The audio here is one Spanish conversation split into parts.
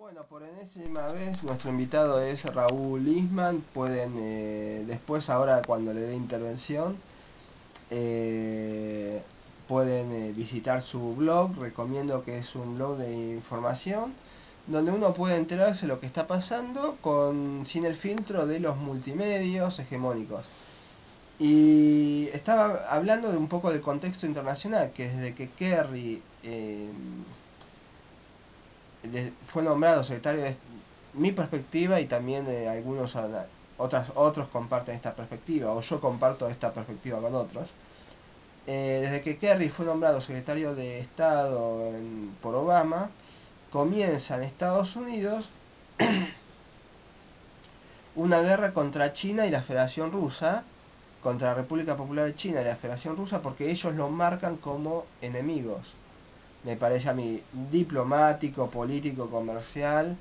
Bueno, por enésima vez nuestro invitado es Raúl Isman. Pueden después, ahora cuando le dé intervención, pueden visitar su blog. Recomiendo que es un blog de información donde uno puede enterarse de lo que está pasando sin el filtro de los multimedios hegemónicos. Y estaba hablando de un poco del contexto internacional, que desde que Kerry fue nombrado secretario de mi perspectiva, y también otros comparten esta perspectiva, o yo comparto esta perspectiva con otros. Desde que Kerry fue nombrado secretario de Estado por Obama, comienza en Estados Unidos una guerra contra China y la Federación Rusa, contra la República Popular de China y la Federación Rusa, porque ellos lo marcan como enemigos. Me parece a mí diplomático, político, comercial,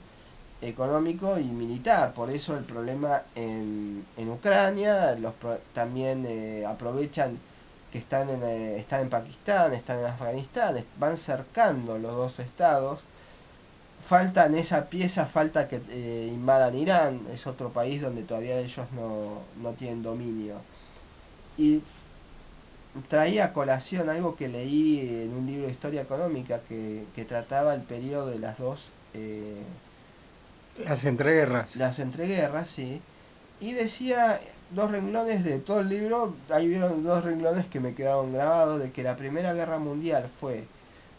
económico y militar. Por eso el problema en Ucrania, también aprovechan que están en Pakistán, están en Afganistán, van cercando los dos estados. Falta en esa pieza, falta que invadan Irán, es otro país donde todavía ellos no tienen dominio. Y traía a colación algo que leí en un libro de historia económica que trataba el periodo de las entreguerras, sí, y decía dos renglones de todo el libro. Hay dos renglones que me quedaron grabados: de que la Primera Guerra Mundial fue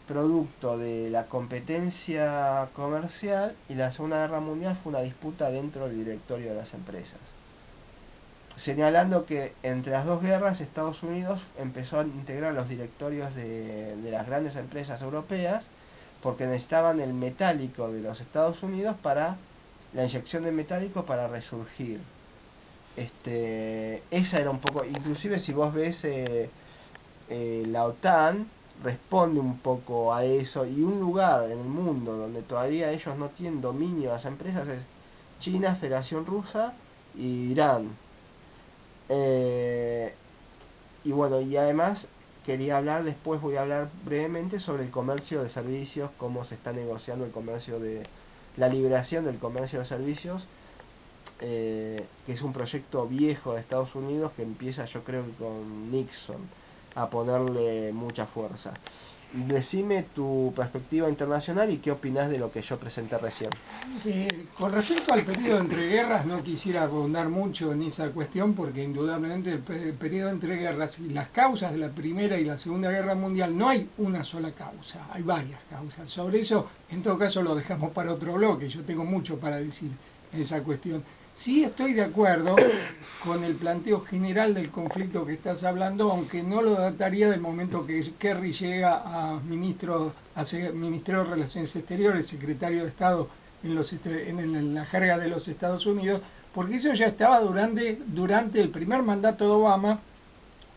producto de la competencia comercial, y la Segunda Guerra Mundial fue una disputa dentro del directorio de las empresas, señalando que entre las dos guerras Estados Unidos empezó a integrar los directorios de las grandes empresas europeas, porque necesitaban el metálico de los Estados Unidos para la inyección de metálico para resurgir. Esa era un poco, inclusive si vos ves la OTAN responde un poco a eso, y un lugar en el mundo donde todavía ellos no tienen dominio de las empresas es China, Federación Rusa y Irán. Y bueno, y además quería hablar, después voy a hablar brevemente sobre el comercio de servicios, cómo se está negociando el comercio de la liberación del comercio de servicios, que es un proyecto viejo de Estados Unidos que empieza, yo creo que con Nixon, a ponerle mucha fuerza. Decime tu perspectiva internacional y qué opinás de lo que yo presenté recién. Con respecto al periodo entre guerras, no quisiera abundar mucho en esa cuestión, porque indudablemente el periodo entre guerras y las causas de la Primera y la Segunda Guerra Mundial, no hay una sola causa, hay varias causas. Sobre eso, en todo caso, lo dejamos para otro bloque. Yo tengo mucho para decir en esa cuestión. Sí estoy de acuerdo con el planteo general del conflicto que estás hablando, aunque no lo dataría del momento que Kerry llega a Ministerio de Relaciones Exteriores, secretario de Estado en la jerga de los Estados Unidos, porque eso ya estaba durante el primer mandato de Obama,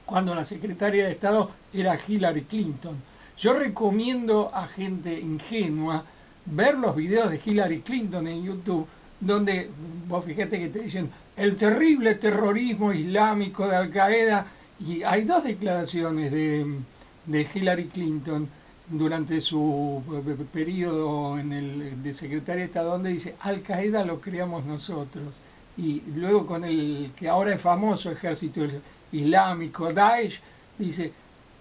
cuando la secretaria de Estado era Hillary Clinton. Yo recomiendo a gente ingenua ver los videos de Hillary Clinton en YouTube, donde vos fíjate que te dicen el terrible terrorismo islámico de Al Qaeda, y hay dos declaraciones de Hillary Clinton durante su periodo de secretaria de Estado, donde dice Al Qaeda lo creamos nosotros, y luego con el que ahora es famoso ejército islámico, Daesh, dice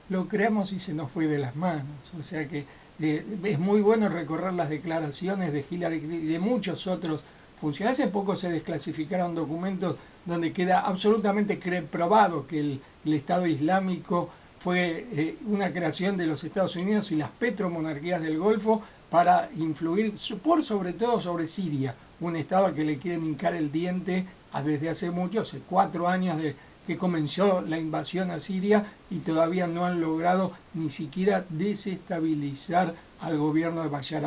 lo creamos y se nos fue de las manos. O sea que es muy bueno recorrer las declaraciones de Hillary y de muchos otros funcionarios. Hace poco se desclasificaron documentos donde queda absolutamente probado que el Estado Islámico fue una creación de los Estados Unidos y las petromonarquías del Golfo para influir sobre todo sobre Siria, un Estado al que le quieren hincar el diente desde hace mucho, hace 4 años que comenzó la invasión a Siria, y todavía no han logrado ni siquiera desestabilizar al gobierno de Bashar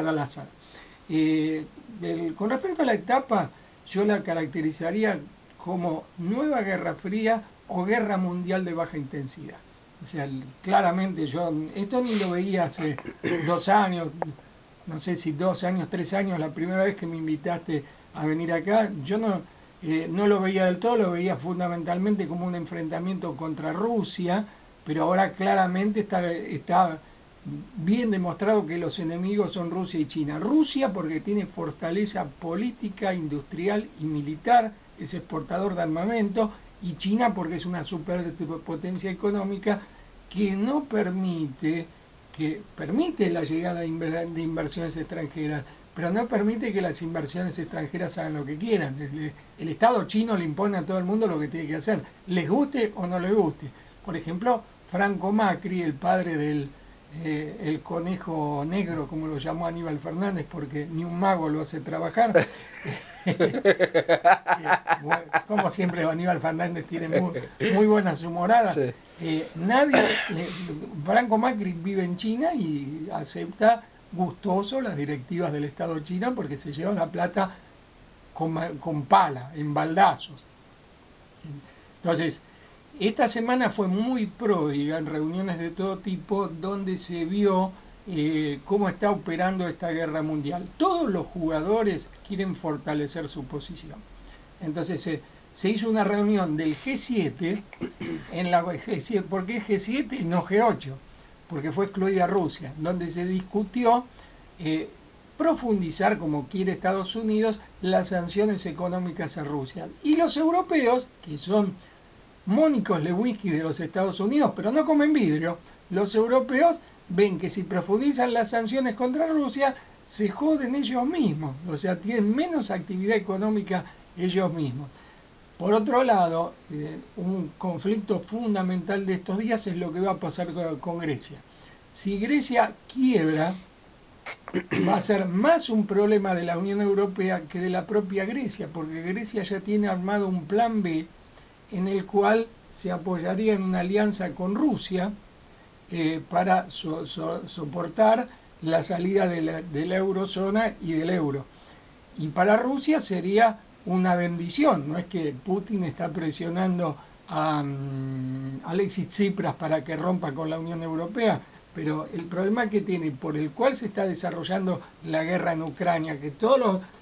al-Assad. Con respecto a la etapa, yo la caracterizaría como nueva Guerra Fría o Guerra Mundial de baja intensidad. O sea, claramente yo esto ni lo veía hace 2 años, no sé si 2 años, 3 años, la primera vez que me invitaste a venir acá. Yo no lo veía del todo, lo veía fundamentalmente como un enfrentamiento contra Rusia, pero ahora claramente está bien demostrado que los enemigos son Rusia y China. Rusia porque tiene fortaleza política, industrial y militar, es exportador de armamento, y China porque es una superpotencia económica que no permite, que permite la llegada de inversiones extranjeras, pero no permite que las inversiones extranjeras hagan lo que quieran. El Estado chino le impone a todo el mundo lo que tiene que hacer, les guste o no les guste. Por ejemplo, Franco Macri, el padre del el conejo negro, como lo llamó Aníbal Fernández, porque ni un mago lo hace trabajar. Bueno, como siempre, Aníbal Fernández tiene muy buenas humoradas. Sí. Franco Macri vive en China y acepta gustoso las directivas del Estado chino porque se lleva la plata con pala, en baldazos. Entonces, esta semana fue muy pródiga en reuniones de todo tipo donde se vio cómo está operando esta guerra mundial. Todos los jugadores quieren fortalecer su posición. Entonces se hizo una reunión del G7, en la G7, ¿por qué G7 y no G8? Porque fue excluida Rusia, donde se discutió profundizar, como quiere Estados Unidos, las sanciones económicas a Rusia. Y los europeos, que son Mónicos Lewinsky de los Estados Unidos, pero no comen vidrio, los europeos ven que si profundizan las sanciones contra Rusia, se joden ellos mismos, o sea, tienen menos actividad económica ellos mismos. Por otro lado, un conflicto fundamental de estos días es lo que va a pasar con Grecia. Si Grecia quiebra, va a ser más un problema de la Unión Europea que de la propia Grecia, porque Grecia ya tiene armado un plan B en el cual se apoyaría en una alianza con Rusia para soportar la salida de la eurozona y del euro. Y para Rusia sería una bendición, no es que Putin está presionando a Alexis Tsipras para que rompa con la Unión Europea, pero el problema que tiene, por el cual se está desarrollando la guerra en Ucrania, que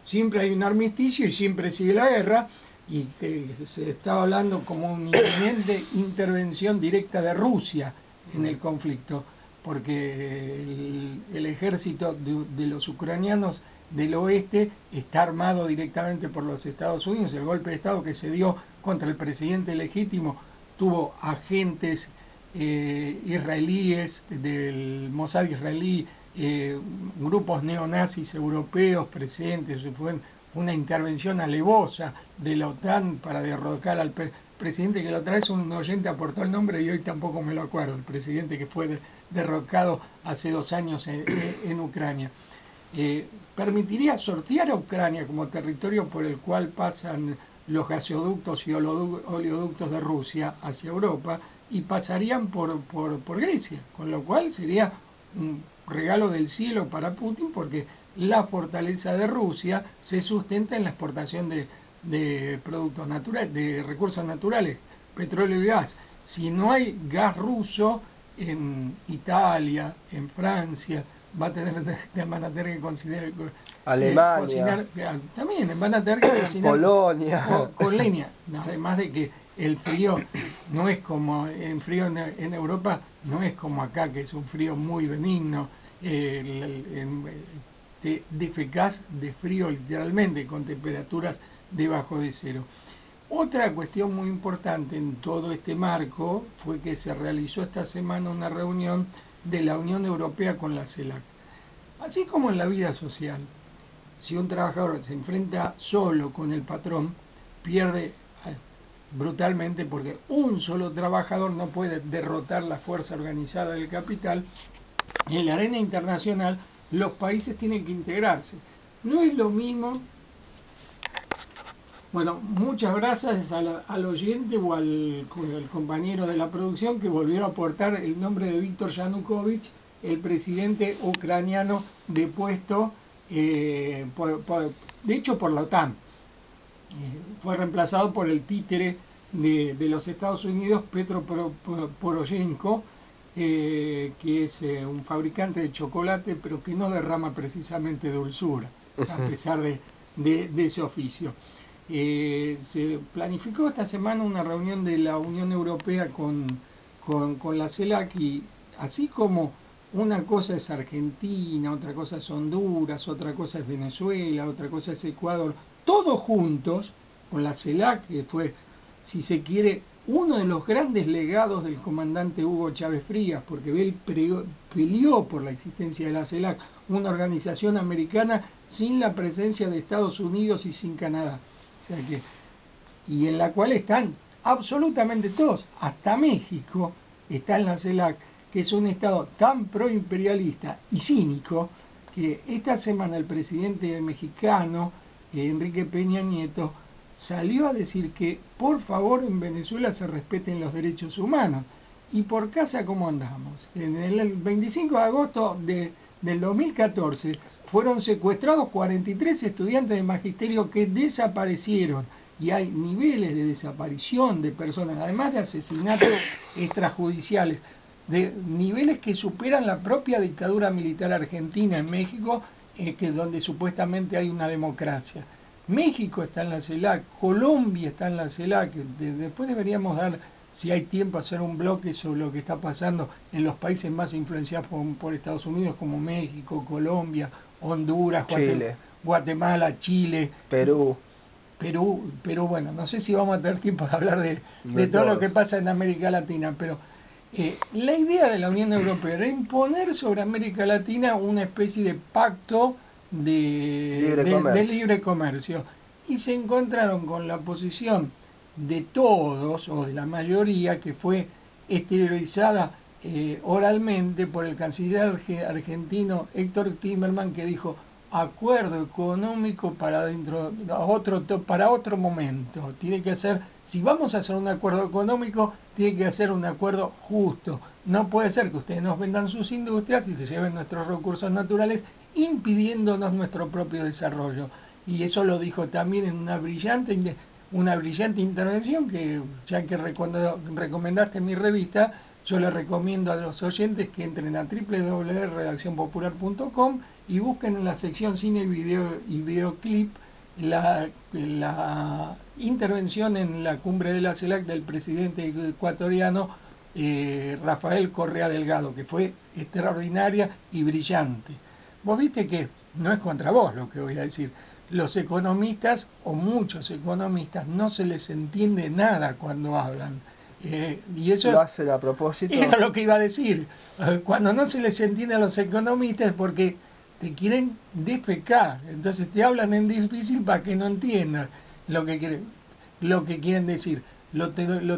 siempre hay un armisticio y siempre sigue la guerra, y que se está hablando como una inminente intervención directa de Rusia en el conflicto, porque el ejército de los ucranianos del oeste está armado directamente por los Estados Unidos. El golpe de Estado que se dio contra el presidente legítimo tuvo agentes israelíes del Mossad israelí, grupos neonazis europeos presentes. Fue una intervención alevosa de la OTAN para derrocar al presidente, que la otra vez un oyente aportó el nombre y hoy tampoco me lo acuerdo, el presidente que fue derrocado hace 2 años en Ucrania. Permitiría sortear a Ucrania como territorio por el cual pasan los gasoductos y oleoductos de Rusia hacia Europa y pasarían por Grecia, con lo cual sería un regalo del cielo para Putin, porque la fortaleza de Rusia se sustenta en la exportación de productos naturales, de recursos naturales, petróleo y gas. Si no hay gas ruso en Italia, en Francia, van a tener que considerar Alemania, también van a tener que cocinar Polonia con leña, además de que el frío no es como en Europa, no es como acá, que es un frío muy benigno, te defecás de frío literalmente, con temperaturas debajo de cero. Otra cuestión muy importante en todo este marco fue que se realizó esta semana una reunión de la Unión Europea con la CELAC. Así como en la vida social, si un trabajador se enfrenta solo con el patrón, pierde brutalmente, porque un solo trabajador no puede derrotar la fuerza organizada del capital. En la arena internacional los países tienen que integrarse. No es lo mismo. Bueno, muchas gracias al oyente o al compañero de la producción que volvió a aportar el nombre de Víctor Yanukovych, el presidente ucraniano depuesto, de hecho por la OTAN. Fue reemplazado por el títere de los Estados Unidos, Petro Poroshenko, que es un fabricante de chocolate, pero que no derrama precisamente dulzura, a pesar de ese oficio. Se planificó esta semana una reunión de la Unión Europea con la CELAC, y así como una cosa es Argentina, otra cosa es Honduras, otra cosa es Venezuela, otra cosa es Ecuador, todos juntos, con la CELAC, que fue, si se quiere, uno de los grandes legados del comandante Hugo Chávez Frías, porque él peleó por la existencia de la CELAC, una organización americana sin la presencia de Estados Unidos y sin Canadá. O sea que, y en la cual están absolutamente todos, hasta México está en la CELAC, que es un Estado tan proimperialista y cínico, que esta semana el presidente mexicano, Enrique Peña Nieto, salió a decir que por favor en Venezuela se respeten los derechos humanos. Y por casa, ¿cómo andamos? En el 25 de agosto del 2014 fueron secuestrados 43 estudiantes de magisterio que desaparecieron. Y hay niveles de desaparición de personas, además de asesinatos extrajudiciales, de niveles que superan la propia dictadura militar argentina en México, que donde supuestamente hay una democracia. México está en la CELAC, Colombia está en la CELAC, después deberíamos dar, si hay tiempo, hacer un bloque sobre lo que está pasando en los países más influenciados por Estados Unidos, como México, Colombia, Honduras, Chile, Guatemala, Chile, Perú. Pero bueno, no sé si vamos a tener tiempo de hablar de todo lo que pasa en América Latina, pero la idea de la Unión Europea era imponer sobre América Latina una especie de pacto de libre comercio, y se encontraron con la posición de todos, o de la mayoría, que fue exteriorizada oralmente por el canciller argentino Héctor Timerman, que dijo: acuerdo económico para otro momento. Tiene que ser, si vamos a hacer un acuerdo económico, tiene que ser un acuerdo justo. No puede ser que ustedes nos vendan sus industrias y se lleven nuestros recursos naturales, impidiéndonos nuestro propio desarrollo. Y eso lo dijo también en una brillante intervención, que ya que recomendaste mi revista, yo le recomiendo a los oyentes que entren a www.redaccionpopular.com y busquen en la sección cine y videoclip la intervención en la cumbre de la CELAC del presidente ecuatoriano Rafael Correa Delgado, que fue extraordinaria y brillante. Vos viste que no es contra vos lo que voy a decir. Los economistas, o muchos economistas, no se les entiende nada cuando hablan. Y eso lo hacen a propósito. Era lo que iba a decir. Cuando no se les entiende a los economistas es porque te quieren defecar. Entonces te hablan en difícil para que no entiendas lo que quieren decir. Lo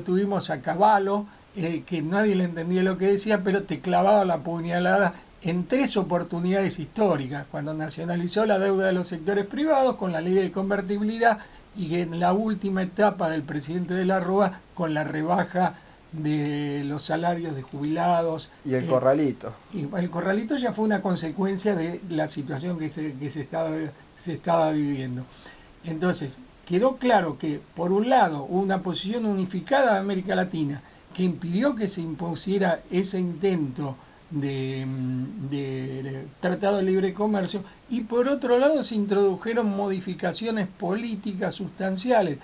tuvimos a Cavallo, que nadie le entendía lo que decía, pero te clavaba la puñalada en 3 oportunidades históricas: cuando nacionalizó la deuda de los sectores privados con la ley de convertibilidad, y en la última etapa del presidente de la Rúa con la rebaja de los salarios de jubilados. Y el corralito. Y el corralito ya fue una consecuencia de la situación que se estaba viviendo. Entonces, quedó claro que, por un lado, una posición unificada de América Latina que impidió que se impusiera ese intento de tratado de libre comercio, y por otro lado se introdujeron modificaciones políticas sustanciales.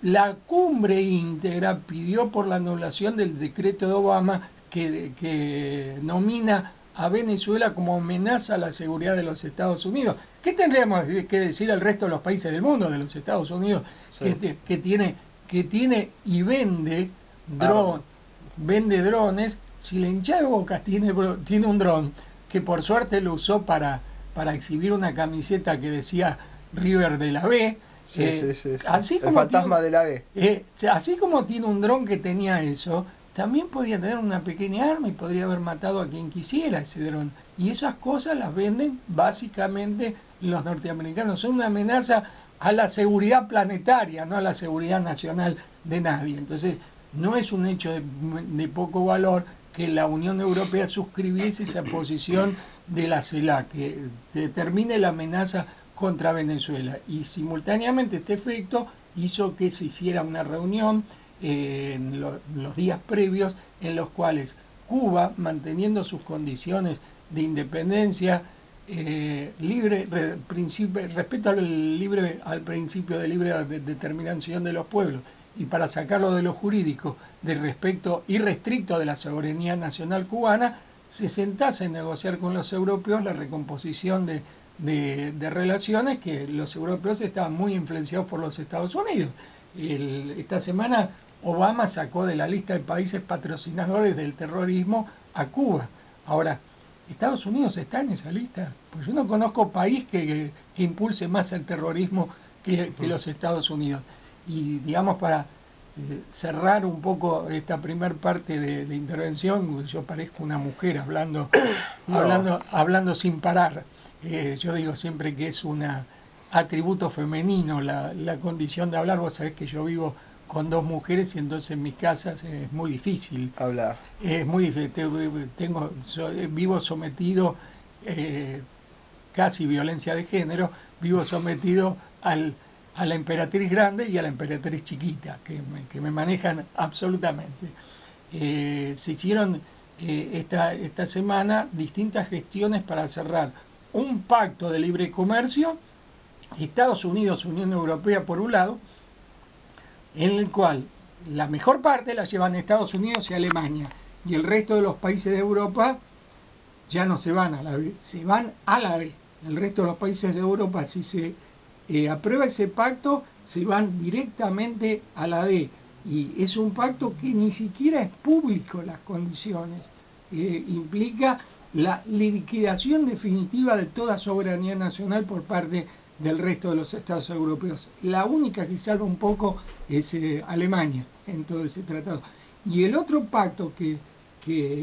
La cumbre íntegra pidió por la anulación del decreto de Obama que nomina a Venezuela como amenaza a la seguridad de los Estados Unidos. ¿Qué tendríamos que decir al resto de los países del mundo, de los Estados Unidos, sí, que tiene y vende drones? Si la hinchada de Boca tiene un dron, que por suerte lo usó para exhibir una camiseta que decía River de la B, así el fantasma de la B. Así como tiene un dron que tenía eso, también podía tener una pequeña arma y podría haber matado a quien quisiera ese dron. Y esas cosas las venden básicamente los norteamericanos. Son una amenaza a la seguridad planetaria, no a la seguridad nacional de nadie. Entonces, no es un hecho de poco valor que la Unión Europea suscribiese esa posición de la CELAC, que determine la amenaza contra Venezuela. Y simultáneamente este efecto hizo que se hiciera una reunión en los días previos, en los cuales Cuba, manteniendo sus condiciones de independencia, respeto al principio de libre determinación de los pueblos, y para sacarlo de lo jurídico, de respeto irrestricto de la soberanía nacional cubana, se sentase a negociar con los europeos la recomposición de relaciones, que los europeos estaban muy influenciados por los Estados Unidos. Esta semana Obama sacó de la lista de países patrocinadores del terrorismo a Cuba. Ahora, ¿Estados Unidos está en esa lista? Pues yo no conozco país que impulse más el terrorismo que los Estados Unidos. Y digamos, para cerrar un poco esta primer parte de intervención, yo parezco una mujer hablando, hablando sin parar. Yo digo siempre que es un atributo femenino la condición de hablar. Vos sabés que yo vivo con dos mujeres y entonces en mis casas es muy difícil hablar. Es muy difícil. Vivo sometido, casi violencia de género, vivo sometido a la emperatriz grande y a la emperatriz chiquita, que me manejan absolutamente. Se hicieron esta semana distintas gestiones para cerrar un pacto de libre comercio, Estados Unidos, Unión Europea por un lado, en el cual la mejor parte la llevan Estados Unidos y Alemania, y el resto de los países de Europa ya no se van a la B, se van a la B. El resto de los países de Europa, si se aprueba ese pacto, se van directamente a la D. Y es un pacto que ni siquiera es público las condiciones. Implica la liquidación definitiva de toda soberanía nacional por parte del resto de los estados europeos. La única que salva un poco es Alemania en todo ese tratado. Y el otro pacto que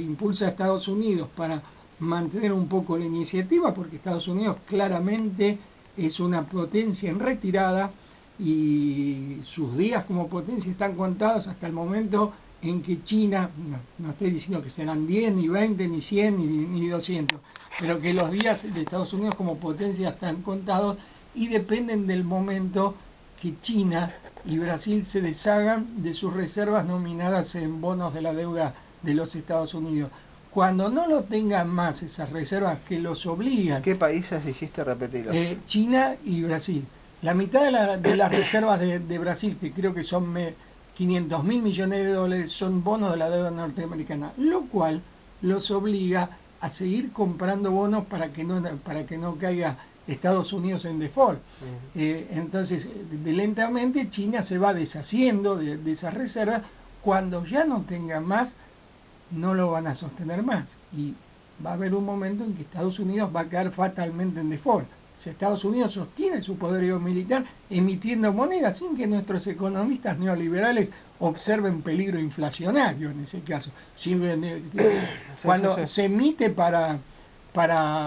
impulsa a Estados Unidos para mantener un poco la iniciativa, porque Estados Unidos claramente es una potencia en retirada y sus días como potencia están contados hasta el momento en que China, no estoy diciendo que serán 10, ni 20, ni 100, ni 200, pero que los días de Estados Unidos como potencia están contados y dependen del momento que China y Brasil se deshagan de sus reservas nominadas en bonos de la deuda de los Estados Unidos. Cuando no lo tengan más esas reservas que los obligan... ¿Qué países dijiste? Repetirlo. China y Brasil. La mitad de las reservas de Brasil, que creo que son 500.000 millones de dólares, son bonos de la deuda norteamericana, lo cual los obliga a seguir comprando bonos para que no caiga Estados Unidos en default. Entonces, lentamente China se va deshaciendo de esas reservas. Cuando ya no tengan más, no lo van a sostener más. Y va a haber un momento en que Estados Unidos va a caer fatalmente en default. Si Estados Unidos sostiene su poderío militar emitiendo moneda sin que nuestros economistas neoliberales observen peligro inflacionario en ese caso. Cuando se emite para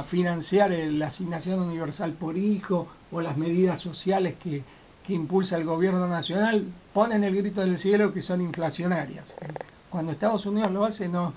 financiar la asignación universal por hijo o las medidas sociales que impulsa el gobierno nacional, ponen el grito del cielo que son inflacionarias. Cuando Estados Unidos lo hace no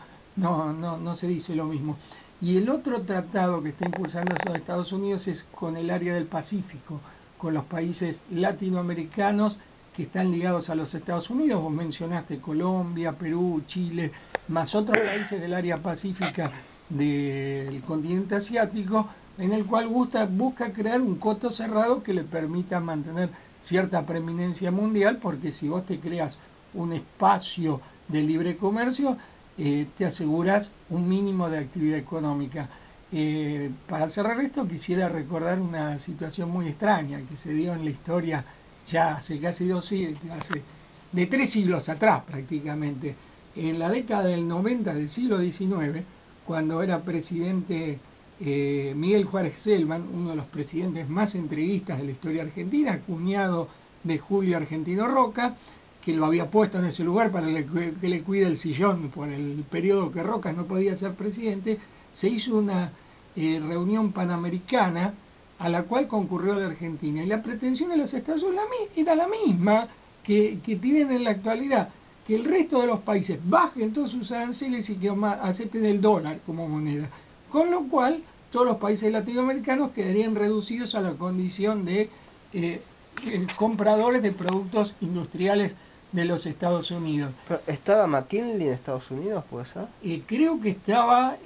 se dice lo mismo. Y el otro tratado que está impulsando los Estados Unidos es con el área del Pacífico, con los países latinoamericanos que están ligados a los Estados Unidos. Vos mencionaste Colombia, Perú, Chile, más otros países del área pacífica del continente asiático, en el cual busca crear un coto cerrado que le permita mantener cierta preeminencia mundial, porque si vos te creas un espacio de libre comercio, te aseguras un mínimo de actividad económica. Para cerrar esto, quisiera recordar una situación muy extraña que se dio en la historia ya hace casi de 3 siglos atrás prácticamente. En la década del 90 del siglo XIX, cuando era presidente Miguel Juárez Celman, uno de los presidentes más entreguistas de la historia argentina, cuñado de Julio Argentino Roca, que lo había puesto en ese lugar para que le cuide el sillón por el periodo que Roca no podía ser presidente, se hizo una reunión panamericana a la cual concurrió la Argentina. Y la pretensión de los Estados Unidos era la misma que tienen en la actualidad, que el resto de los países bajen todos sus aranceles y que acepten el dólar como moneda. Con lo cual, todos los países latinoamericanos quedarían reducidos a la condición de compradores de productos industriales de los Estados Unidos. ¿Pero estaba McKinley en Estados Unidos, puede ser? Creo que estaba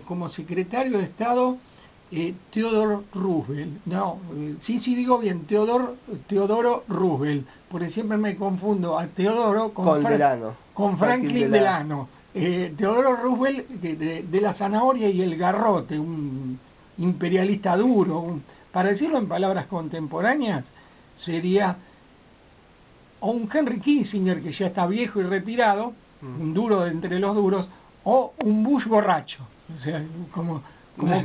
como secretario de Estado Theodore Roosevelt. No, sí digo bien, Teodoro Roosevelt, porque siempre me confundo a Teodoro con Franklin Delano. Teodoro Roosevelt, de la zanahoria y el garrote, un imperialista duro, para decirlo en palabras contemporáneas, sería o un Henry Kissinger que ya está viejo y retirado, un duro de entre los duros, o un Bush borracho. O sea, como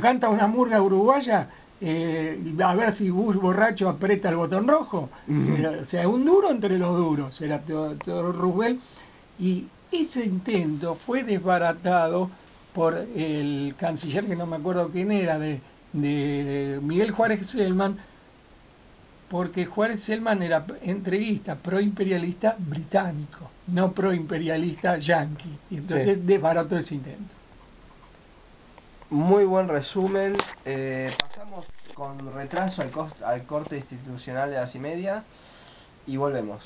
canta una murga uruguaya, a ver si Bush borracho aprieta el botón rojo. O sea, un duro entre los duros era Teodoro Roosevelt, y ese intento fue desbaratado por el canciller, que no me acuerdo quién era, de Miguel Juárez Selman, porque Juárez Selman era entreguista, proimperialista británico, no proimperialista yanqui, y entonces desbarató ese intento. Muy buen resumen. Pasamos con retraso al corte institucional de las y media y volvemos.